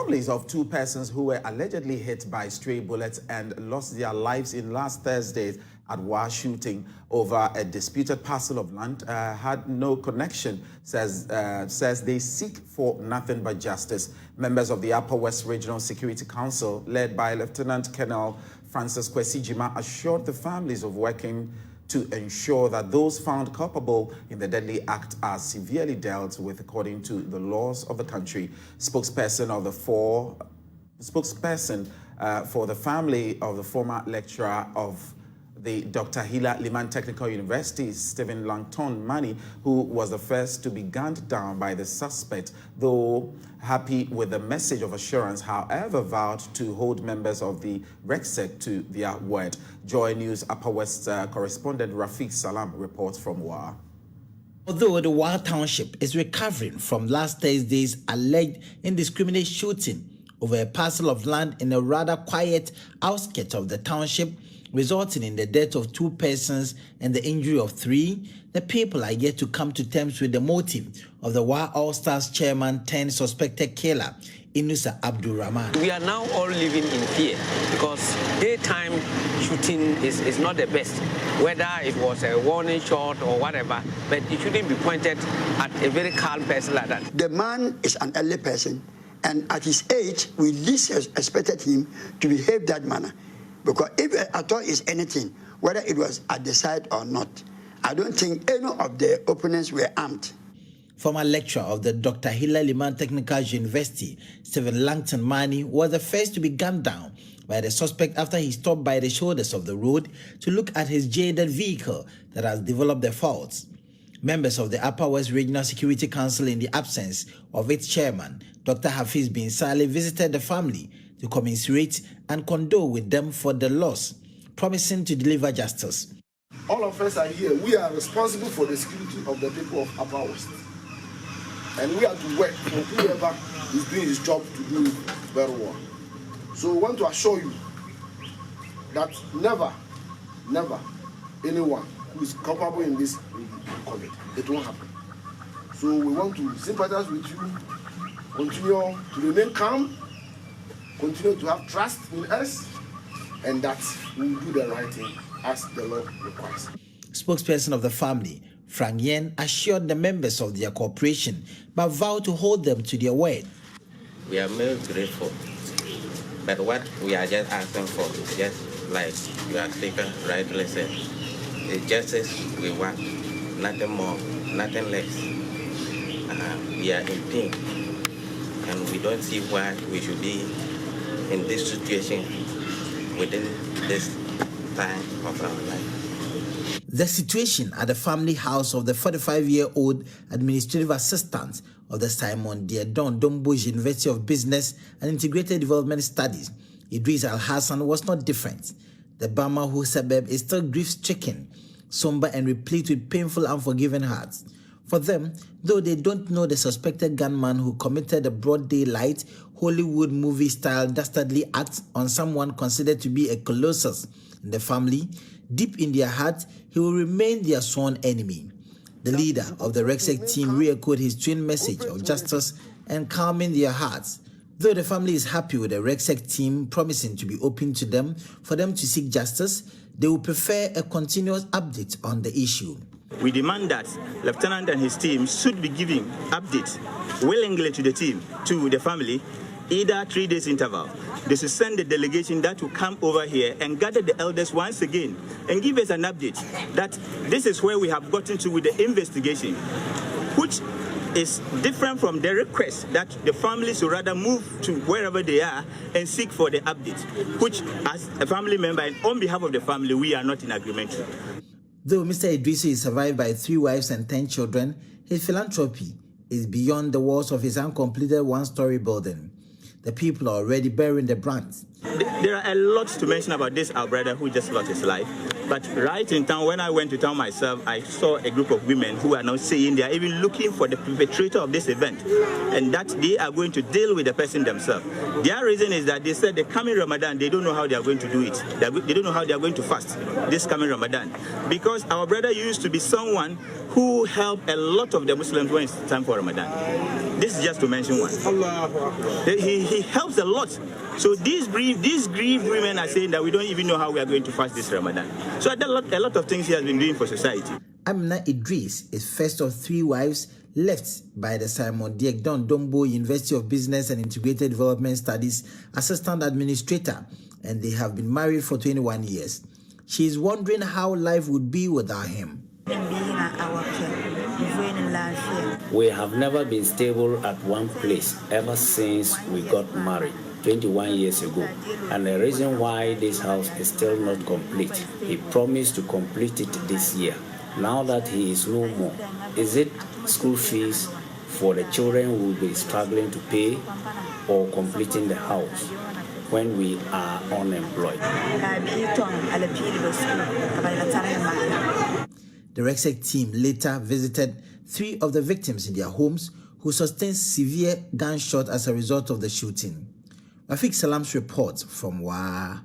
families of two persons who were allegedly hit by stray bullets and lost their lives in last Thursday's Adwa shooting over a disputed parcel of land had no connection, says they seek for nothing but justice. Members of the Upper West Regional Security Council, led by Lieutenant Colonel Francis Kwesi Jima, assured the families of working to ensure that those found culpable in the deadly act are severely dealt with according to the laws of the country. Spokesperson for the family of the former lecturer of the Dr. Hilla Limann Technical University, Stephen Langton Mani, who was the first to be gunned down by the suspect, though happy with the message of assurance, however, vowed to hold members of the RECSEC to their word. Joy News Upper West correspondent Rafiq Salam reports from Wa. Although the Wa Township is recovering from last Thursday's alleged indiscriminate shooting over a parcel of land in a rather quiet outskirts of the township, resulting in the death of 2 persons and the injury of 3, the people are yet to come to terms with the motive of the Wa All Stars chairman turned suspected killer, Inusa Abdul Rahman. We are now all living in fear because daytime shooting is not the best. Whether it was a warning shot or whatever, but it shouldn't be pointed at a very calm person like that. The man is an elderly person, and at his age, we least expected him to behave that manner. Because if at all is anything, whether it was at the side or not, I don't think any of the opponents were armed. Former lecturer of the Dr. Hilla Limann Technical University, Stephen Langton Mani, was the first to be gunned down by the suspect after he stopped by the shoulders of the road to look at his jaded vehicle that has developed the faults. Members of the Upper West Regional Security Council, in the absence of its chairman, Dr. Hafiz bin Saleh, visited the family to commiserate and condole with them for the loss, promising to deliver justice. All of us are here. We are responsible for the security of the people of Upper West. And we have to work for whoever is doing his job to do it very well. So we want to assure you that never anyone who is culpable in this will be covered. It won't happen. So we want to sympathize with you, continue to remain calm, continue to have trust in us, and that we will do the right thing as the law requires. Spokesperson of the family, Frank Yen, assured the members of their corporation but vowed to hold them to their word. We are most grateful, but what we are just asking for, just like you are speaking rightly said, is justice we want, nothing more, nothing less. We are in pain, and we don't see why we should be in this situation within this time of our life. The situation at the family house of the 45-year-old administrative assistant of the Simon Diedon Dombo's University of Business and Integrated Development Studies, Idris Al-Hassan, was not different. The Bama whose suburb is still grief-stricken, somber and replete with painful, unforgiving hearts. For them, though they don't know the suspected gunman who committed a broad daylight Hollywood movie-style dastardly act on someone considered to be a colossus in the family, deep in their hearts, he will remain their sworn enemy. The leader of the RECSEC team re-echoed his twin message of justice and calming their hearts. Though the family is happy with the RECSEC team promising to be open to them for them to seek justice, they would prefer a continuous update on the issue. We demand that Lieutenant and his team should be giving updates willingly to the team, to the family, either 3 days interval. They should send a delegation that will come over here and gather the elders once again and give us an update that this is where we have gotten to with the investigation, which is different from the request that the families should rather move to wherever they are and seek for the update, which as a family member and on behalf of the family, we are not in agreement with. Though Mr. Idrisi is survived by 3 wives and 10 children, his philanthropy is beyond the walls of his uncompleted one-story building. The people are already bearing the brunt. There are a lot to mention about this, our brother who just lost his life. But right in town, when I went to town myself, I saw a group of women who are now saying they are even looking for the perpetrator of this event, and that they are going to deal with the person themselves. Their reason is that they said the coming Ramadan, they don't know how they are going to do it. They don't know how they are going to fast this coming Ramadan. Because our brother used to be someone who helped a lot of the Muslims when it's time for Ramadan. This is just to mention one. He helps a lot. So these grieved women are saying that we don't even know how we are going to fast this Ramadan. So a lot of things he has been doing for society. Amina Idris is first of 3 wives left by the Simon Diedon Dombo University of Business and Integrated Development Studies Assistant Administrator, and they have been married for 21 years. She is wondering how life would be without him. We have never been stable at one place ever since we got married 21 years ago. And the reason why this house is still not complete, he promised to complete it this year. Now that he is no more, is it school fees for the children we will be struggling to pay, or completing the house when we are unemployed? The RECSEC team later visited 3 of the victims in their homes who sustained severe gunshot as a result of the shooting. Rafiq Salam's report from WA.